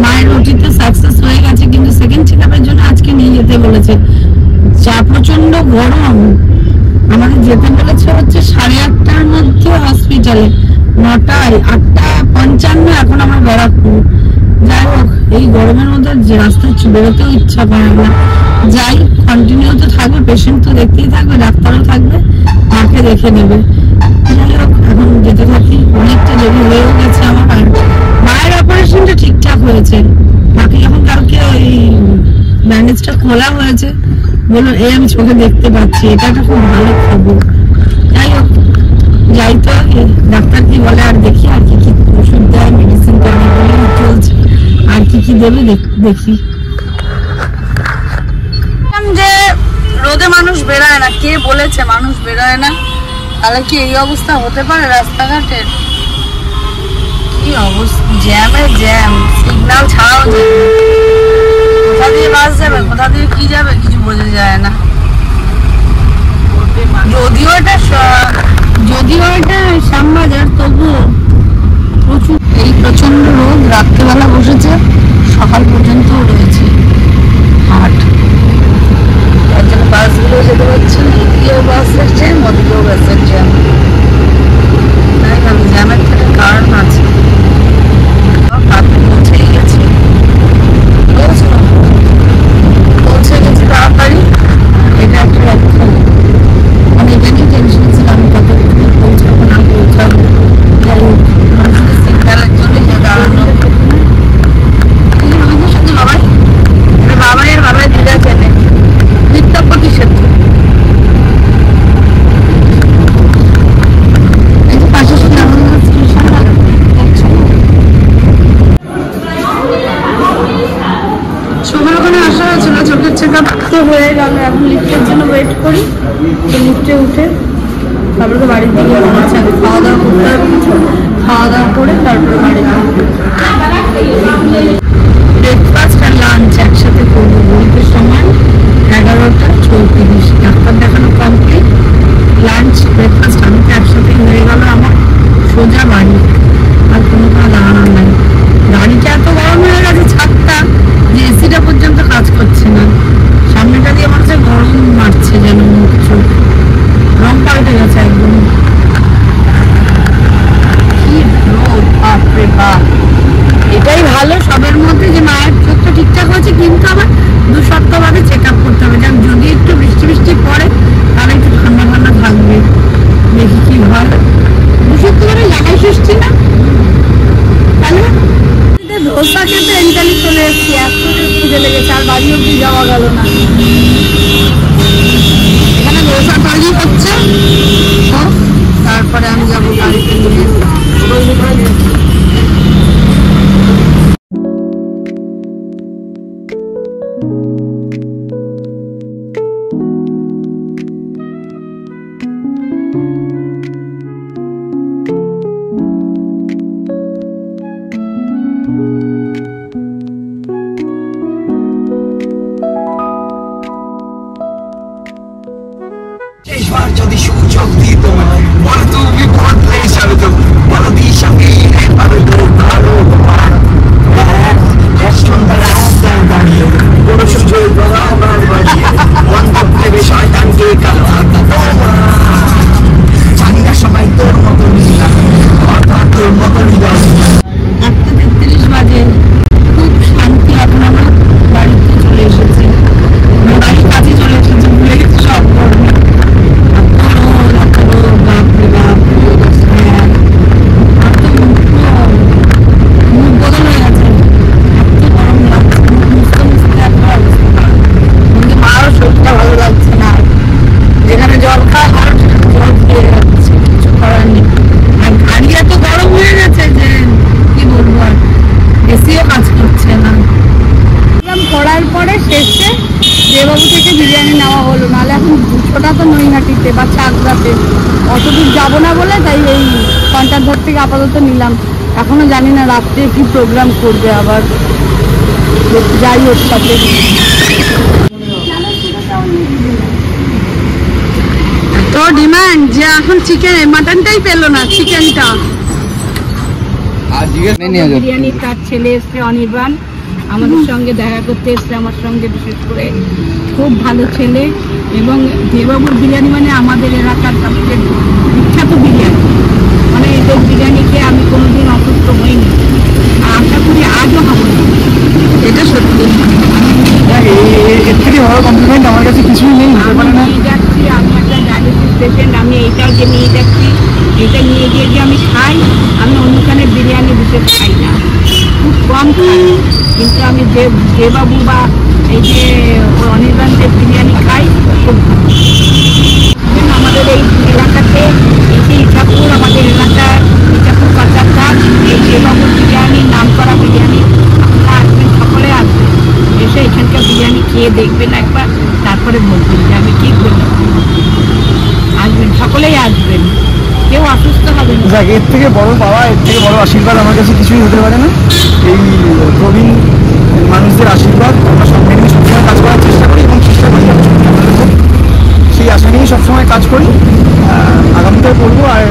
মায়ের ওটিতে সাকসেস হয়ে গেছে, কিন্তু সেকেন্ড চেকআপের জন্য আজকে নিয়ে যেতে বলেছে। যা প্রচন্ড গরম, আমাদের যেতে বলেছে হচ্ছে 8:30টার মধ্যে হসপিটালে, 9টায় 8:55 এখন আমরা ব্যারাকপুর। যাই হোক, এই গরমের মধ্যে যে রাস্তায় বেরোতেও ইচ্ছা করে না। যাই, কন্টিনিউ তো থাকবে, পেশেন্ট তো দেখতেই থাকবে, ডাক্তারও থাকবে, মাকে দেখে নেবে। যাই হোক, এখন যেতে থাকি। অনেকটা দেরি হয়েও গেছে আমার। মায়ের অপারেশনটা ঠিকঠাক হয়েছে, মাকে যখন কালকে ওই ব্যান্ডেজটা খোলা হয়েছে, বললো এই আমি চোখে দেখতে পাচ্ছি, এটা একটা খুব ভালো খবর। যাই হোক, যাই তো, ডাক্তার কি বলে আর দেখি, আর কি কি ওষুধ দেয়, মেডিসিন চলছে, আর কি কি দেবে দেখি। যে রোদে মানুষ বেরোয় না, কে বলেছে মানুষ বেরোয় না? তাহলে কি এই অবস্থা হতে পারে রাস্তাঘাটের? কি অবস্থা, জ্যামে জ্যাম, সিগন্যাল ছাড়াও জ্যাম। কোথা দিয়ে বাস যাবে, কোথা দিয়ে কি যাবে, কিছু বোঝা যায় না। যদিও এটা শ্যামবাজার, তবুও প্রচুর, এই প্রচন্ড রোদ। রাত্রেবেলা বসেছে, সকাল পর্যন্ত রয়েছে হাট। তার জন্য বাসগুলো যেতে পারছে না, এদিকেও বাস যাচ্ছে, ওদিকেও বাসের জ্যাম। তাই ভাবি জ্যামের থেকে কারণ আছে। পৌঁছেই গেছে, পৌঁছে গেছে তাড়াতাড়ি, এটা একটা লক্ষণ। আমি এটা নিয়ে টেনশন ছিলাম, কত পৌঁছাবো না পৌঁছাবো। যাই হোক, সিগন্যালের জন্য যে দাঁড়ানো। সাথে বাবাই আর বাবাই দিদা চেনে বিদ্যাপতি সেতু। এই যে পাশে সবার ওখানে আসা হয়েছিল, চোখের চেকআপ তো হয়ে গেল। এখন লিফটের জন্য ওয়েট করি, লিফটে উঠে তারপরে তো বাড়ির দিকে যাচ্ছে। খাওয়া দাওয়া করতে হবে, খাওয়া দাওয়া করে তারপরে বাড়ি যাবো। ব্রেকফাস্ট আর লাঞ্চ একসাথে করবো। বলতে সময় 11:34। ডাক্তার দেখানো কমপ্লিট, লাঞ্চ ব্রেকফাস্ট আমি তো একসাথে হয়ে গেল আমার। সোজা বাড়ি, আর কোনো দাঁড়ানো নাই। গাড়িটা এত গরম হয়ে গেছে, ছাদটা যে এসিটা পর্যন্ত কাজ করছে না। সামনেটা দিয়ে আমার কাছে গরম মারছে, যেন মুখ চোখ রং পাল্টে গেছে একদম। কি রোদ, বাপরে বাপ। এটাই ভালো সবের মধ্যে যে মায়ের চোখটা ঠিকঠাক হয়েছে, কিন্তু আবার 2 সপ্তাহ বাদে চেক আপ করতে হবে। যেমন যদি একটু বৃষ্টি বৃষ্টি পড়ে তাহলে একটু ঠান্ডা ঠান্ডা থাকবে, দেখি কি হয়। 2 সপ্তাহ বাদে লাগাই ষষ্ঠী না, তাহলে ধোসা খেতে এনটালি চলে এসেছি। এত খুঁজে লেগেছে, আর বাড়ি অব্দি যাওয়া গেল না। এখানে ধোসা তৈরি হচ্ছে, তারপরে আমি যাবো গাড়িতে নিয়ে। যদি সুযোগ দিত বলে তুমি বদলে যাবে, তো বলো দিশা পাবে তো ভালো তোমার। রাস্তায় দাঁড়িয়ে কোনো সুযোগ আমার বাড়িয়ে বন্ধ দেবে শয়তানকে কালো হাত চাহিদা সবাই তোর মতো নিলাম, অর্থাৎ তোর মতো নিলাম। 8:33 বাজে, খুব শান্তি। এখন আমরা বাড়িতে চলে এসেছি, বাড়ির কাছে চলে এসেছি, ভুলে গেছি সব গরমে। মুখ বদল হয়ে গেছে, এত গরম লাগছে, মুছতে মুছতে একবার কিন্তু মারও শরীরটা ভালো লাগছে না। যেখানে জল খায় আর জল খেয়ে যাচ্ছে, কিছু করার নেই। আর গাড়ি এত গরম হয়ে গেছে যে কি বলবো, আর এসিও কাজ করছে না। করার পরে শেষে দেবাবু থেকে বিরিয়ানি নেওয়া হলো, নাহলে এখন 200টা তো নৈহাটিতে বা চাকদাতে, অত দূর যাবো না বলে তাই এই কন্টাক্ট থেকে আপাতত নিলাম। এখনো জানি না রাত্রে কি প্রোগ্রাম করবে, আবার যাই ওর সাথে। তো ডিমান্ড যে এখন চিকেন মাটনটাই পেলো না, চিকেনটা। বিরিয়ানি তার ছেলে এসছে অনির্বাণ, আমাদের সঙ্গে দেখা করতে এসছে, আমার সঙ্গে বিশেষ করে। খুব ভালো ছেলে। এবং দেবাবুর বিরিয়ানি মানে আমাদের এলাকার সবচেয়ে বিখ্যাত বিরিয়ানি, মানে এদের বিরিয়ানি খেয়ে আমি কোনোদিন অসুস্থ হইনি, আশা করি আজও হবো না। এটা সত্যি, এর থেকে বড় কমপ্লিমেন্ট আমার কাছে কিছুই নেই, হতে পারে না। নিয়ে যাচ্ছি, আমি একটা ডায়াবেটিস পেশেন্ট, আমি এইটাও যে নিয়ে যাচ্ছি, এটা নিয়ে গিয়ে যে আমি খাই, আমি অন্যখানে বিরিয়ানি বিশেষ খাই না, খুব কম খাই, কিন্তু আমি দেবাবু বা এই যে অনির্বাণের বিরিয়ানি খাই খুব ভালো। আমাদের এই এলাকাতে এই যে ইচ্ছাপুর, আমাদের এলাকার ইচ্ছাপুর কাঁচারঘাট, এই দেবাবুর বিরিয়ানির নাম করা বিরিয়ানি, আপনারা আসবেন, সকলে আসবেন, এসে এখানকার বিরিয়ানি খেয়ে দেখবেন একবার, তারপরে বলবেন যে আমি ঠিক বললাম। আসবেন, সকলেই আসবেন, কেউ অসুস্থ হবে না। যাক, এর থেকে বড় পাওয়া, এর থেকে বড় আশীর্বাদ আমার কাছে কিছুই হতে পারে না। এই প্রবীণ মানুষদের আশীর্বাদ আমরা সব মিলিয়ে সবসময় কাজ করার চেষ্টা করি এবং চেষ্টা করি সেই আশা নিয়েই সবসময় কাজ করি, আগামীতেও করবো। আর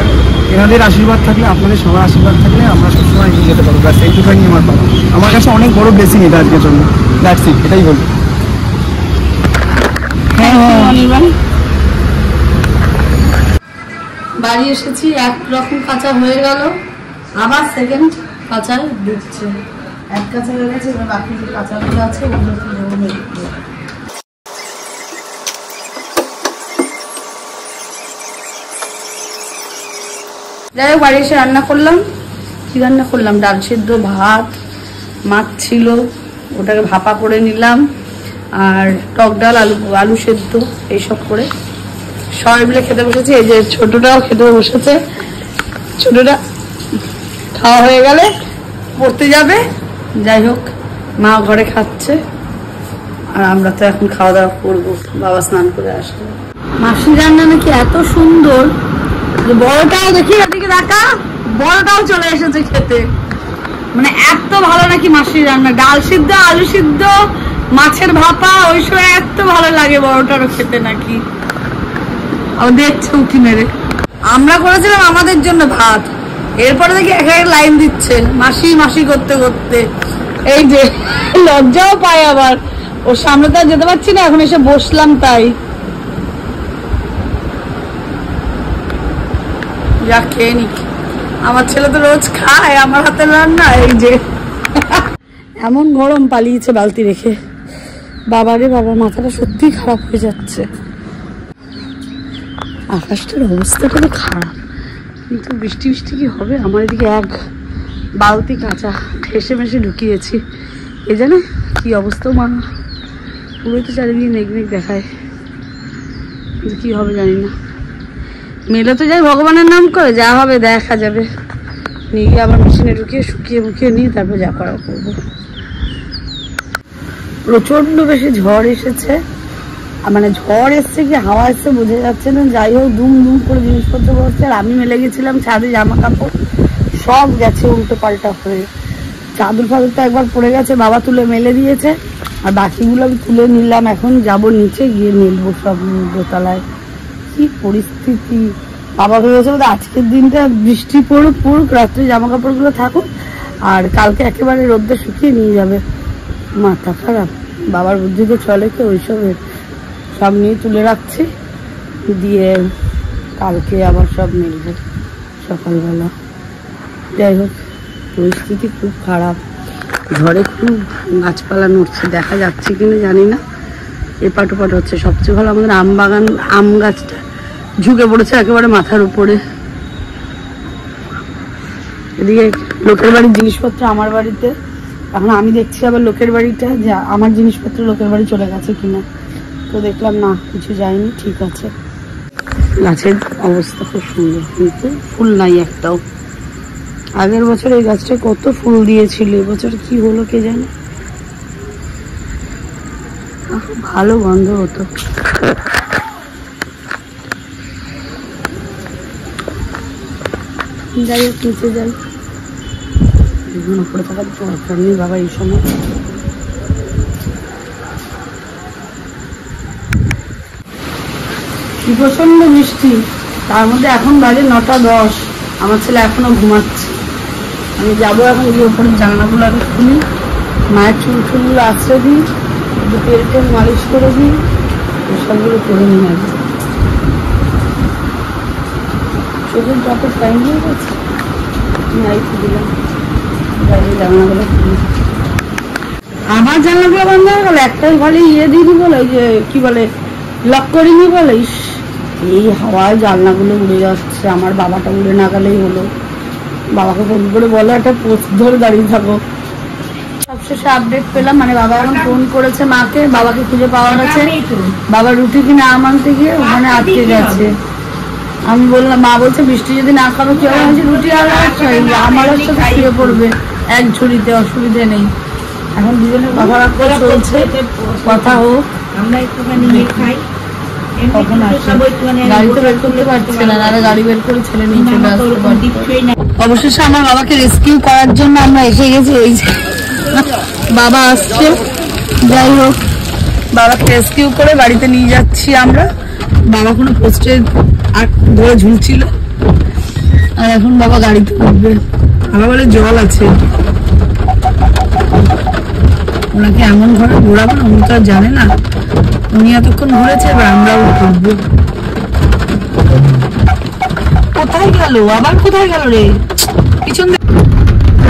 এনাদের আশীর্বাদ থাকলে, আপনাদের সবার আশীর্বাদ থাকলে আমরা সবসময় এগিয়ে যেতে পারবো। ব্যাস এইটুখানি আমার পাওয়া, আমার কাছে অনেক বড় ব্লেসিং এটা আজকের জন্য। দ্যাটস ইট, এটাই বলবো। অনির্বাণ, বাড়ি এসেছি, একরকম কাঁচা হয়ে গেল, আবার সেকেন্ড কাঁচা দিচ্ছে। এক কাঁচা হয়ে গেছে, এবার বাকি যে কাঁচাগুলো আছে ওগুলো দেবো মেরে। যাই হোক, বাড়ি এসে রান্না করলাম। কি রান্না করলাম? ডাল সিদ্ধ, ভাত, মাছ ছিল, ওটাকে ভাপা করে নিলাম, আর টক ডাল, আলু সেদ্ধ, এইসব করে সবাই মিলে খেতে বসেছি। এই যে ছোটটাও খেতে বসেছে, ছোটটা খাওয়া হয়ে গেলে পড়তে যাবে। যাই হোক, মা ঘরে খাচ্ছে, আর আমরা তো এখন খাওয়া দাওয়া করবো, বাবা স্নান করে আসবে। মাসির রান্না নাকি এত সুন্দর যে বড়টাও, দেখি এদিকে দেখা, বড়টাও চলে এসেছে খেতে। মানে এত ভালো নাকি মাসির রান্না, ডাল সিদ্ধ, আলু সিদ্ধ, মাছের ভাপা, ওই সময় এত ভালো লাগে বড়টারও খেতে নাকি। দেখছে উঠি মেরে। আমরা করেছিলাম আমাদের জন্য ভাত, এরপরে দেখি এক এক লাইন দিচ্ছে মাসি মাসি করতে করতে। এই যে লজ্জাও পায় আবার, ওর সামনে তো যেতে পারছি না, এখন এসে বসলাম তাই। যা খেয়ে নি, আমার ছেলে তো রোজ খায় আমার হাতের রান্না। এই যে এমন গরম, পালিয়েছে বালতি রেখে। বাবারে বাবা, মাথাটা সত্যি খারাপ হয়ে যাচ্ছে। আকাশটার অবস্থাটা তো খারাপ, কিন্তু বৃষ্টি বৃষ্টি কি হবে? আমার এদিকে এক বালতি কাঁচা ঠেসে মেশে ঢুকিয়েছি, এ জানে কি অবস্থা। মা পুরোই তো চারিদিকে মেঘ মেঘ দেখায়, কিন্তু কি হবে জানি না। মেলে তো যাই ভগবানের নাম করে, যা হবে দেখা যাবে। নিয়ে গিয়ে আবার মেশিনে ঢুকিয়ে শুকিয়ে মুখিয়ে নিয়ে তারপর যা করার করবো। প্রচন্ড বেশি ঝড় এসেছে, মানে ঝড় এসছে কি হাওয়া এসছে বোঝা যাচ্ছে না। যাই হোক, দুম দুম করে জিনিসপত্র বসছে। আর আমি মেলে গেছিলাম ছাদে, জামা কাপড় সব গেছে উল্টো পাল্টা হয়ে। চাদর ফাদর তো একবার পড়ে গেছে, বাবা তুলে মেলে দিয়েছে, আর বাকিগুলো আমি তুলে নিলাম। এখন যাব নিচে গিয়ে মেলবো সব দোতলায়। কি পরিস্থিতি! বাবা ভেবেছে আজকের দিনটা বৃষ্টি পড়ুক পড়ুক, রাত্রে জামা কাপড়গুলো থাকুক, আর কালকে একেবারে রোদ্দে শুকিয়ে নিয়ে যাবে। মাথা খারাপ, বাবার বুদ্ধিতে চলে তো ওইসবের। সব নিয়ে তুলে রাখছি, দিয়ে কালকে আবার সব মেলবো সকালবেলা। যাই হোক, পরিস্থিতি খুব খারাপ, ঝড়ে খুব গাছপালা নড়ছে, দেখা যাচ্ছে কিনা জানি না, এপাট ওপাট হচ্ছে। সবচেয়ে ভালো আমাদের আম বাগান, আম গাছটা ঝুঁকে পড়েছে একেবারে মাথার উপরে। এদিকে লোকের বাড়ির জিনিসপত্র আমার বাড়িতে, এখন আমি দেখছি আবার লোকের বাড়িটা, যে আমার জিনিসপত্র লোকের বাড়ি চলে গেছে কিনা। তো দেখলাম না, কিছু যায়নি, ঠিক আছে। গাছের অবস্থা খুব সুন্দর, কিন্তু ফুল নাই একটাও। আগের বছর এই গাছটা কত ফুল দিয়েছিল, এবছর কি হলো কে জানে। ভালো গন্ধ হতো। যাই হোক, নিচে যাই, উপরে থাকার দরকার নেই বাবা এই সময়। কি প্রচন্ড বৃষ্টি, তার মধ্যে এখন বাজে 9:10, আমার ছেলে এখনো ঘুমাচ্ছে। আমি যাবো এখন গিয়ে উপরে জানলাগুলো আগে খুলি, মায়ের চুল টুলগুলো আশ্রে দিই, একটু তেল টেল মালিশ করে দিই, সবগুলো করে নিয়ে আসি। চোখের যত টাইম হয়ে গেছে নাইটি দিলাম, বাইরে জানলাগুলো খুলি। আমার জানলাগুলো বন্ধ হয়ে গেল, একটাই ঘরে ইয়ে দিইনি বলে, ওই যে কি বলে লক করিনি বলে, এই হাওয়ায় জানলাগুলো উড়ে যাচ্ছে। আমার বাবাটা উড়ে না গেলেই হলো। বাবাকে ফোন করে বলো একটা পোস্ট ধরে দাঁড়িয়ে থাকো। সবশেষে আপডেট পেলাম, মানে বাবা এখন ফোন করেছে মাকে, বাবাকে খুঁজে পাওয়া গেছে। বাবা রুটি কিনে আম আনতে গিয়ে ওখানে আটকে গেছে। আমি বললাম, মা বলছে বৃষ্টি যদি না খাবে কি হবে, রুটি আর আমার সাথে শুয়ে পড়বে এক ঝুড়িতে, অসুবিধে নেই। এখন দুজনের কথাবার্তা চলছে, কথা হোক। আমরা একটুখানি খাই, কখন আসছে গাড়ি তো বের করতে পারছে না, নাহলে গাড়ি বের করে ছেলে নিয়ে চলে আসতে পারতো। অবশেষে আমার বাবাকে রেস্কিউ করার জন্য আমরা এসে গেছি। এই যে বাবা আসছে, যাই হোক বাবাকে রেস্কিউ করে বাড়িতে নিয়ে যাচ্ছি আমরা। বাবা কোনো পোস্টে ধরে ঝুলছিল, আর এখন বাবা গাড়িতে উঠবে। বাবা বলে জল আছে, ওনাকে এমন ঘরে ঘোরাবো না, উনি তো আর জানে না। উনি এতক্ষণ ঘুরেছে, এবার আমরাও ঘুরবো। কোথায় গেল আবার, কোথায় গেল রে? পিছন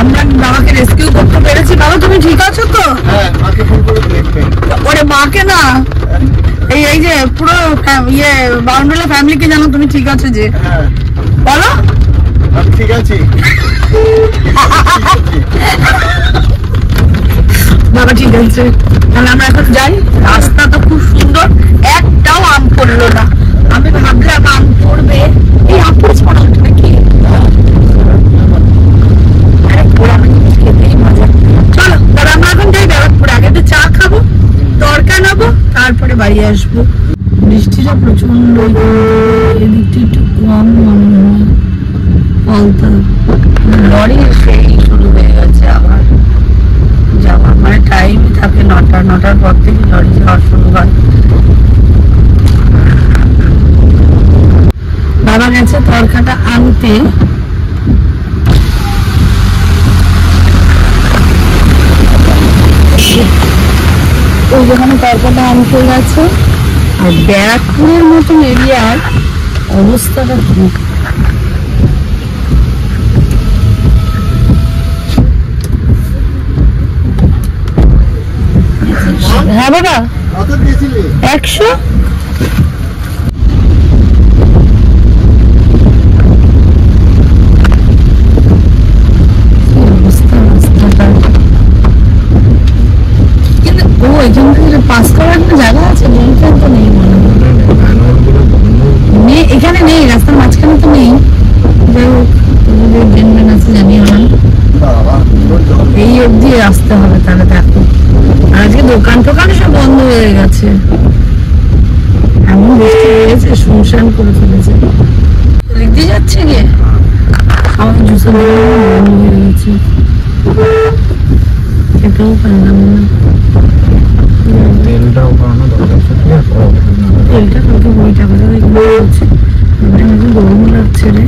আমরা বাবাকে রেস্কিউ করতে পেরেছি। বাবা তুমি ঠিক আছো তো? ওরে মাকে না, এই যে পুরো ইয়ে বাউন্ডুলা ফ্যামিলিকে জানো তুমি ঠিক আছো যে? বলো ঠিক আছে। বাবা ঠিক আছে, তাহলে আমরা এখন যাই। রাস্তা তো খুব সুন্দর, একটাও আম পড়লো না। আমি ভাবলাম আম পড়বে, এই আম পড়ছে নাকি? খেতেই মজা। চলো তাহলে আমরা এখন যাই ব্যারাকপুরে, আগে তো চা খাবো, তরকা নেবো, তারপরে বাড়ি আসবো। বৃষ্টিটা প্রচন্ড, এদিকটা একটু কম মনে হয়। ফলতা লরি সেই শুরু হয়ে গেছে আবার যাওয়ার, মানে টাইম থাকে 9টার পর থেকে লরি যাওয়া শুরু হয়। বাবা গেছে তরকাটা আনতে, ওই যেখানে তরকাটা আনতে গেছে। আর ব্যারাকপুরের মতন এরিয়ার অবস্থাটা কি, হ্যাঁ বাবা 100। কিন্তু ও এখান থেকে পাস করার একটা জায়গা আছে, জনখান তো নেই মনে হয়, এখানে নেই, রাস্তার মাঝখানে তো নেই। যাই হোক ট্রেন আছে জানিও না, এই অবধি আসতে হবে। তাহলে দেখো আজকে দোকান টোকান সব বন্ধ হয়ে গেছে, এমন বৃষ্টি হয়েছে, শুনশান করে ফেলেছে। লিখতে যাচ্ছে গিয়ে আমার জুসের বন্ধ হয়ে গেছে, এটাও পারলাম না। তেলটা কালকে 20 টাকা হচ্ছে, গরম লাগছে রে।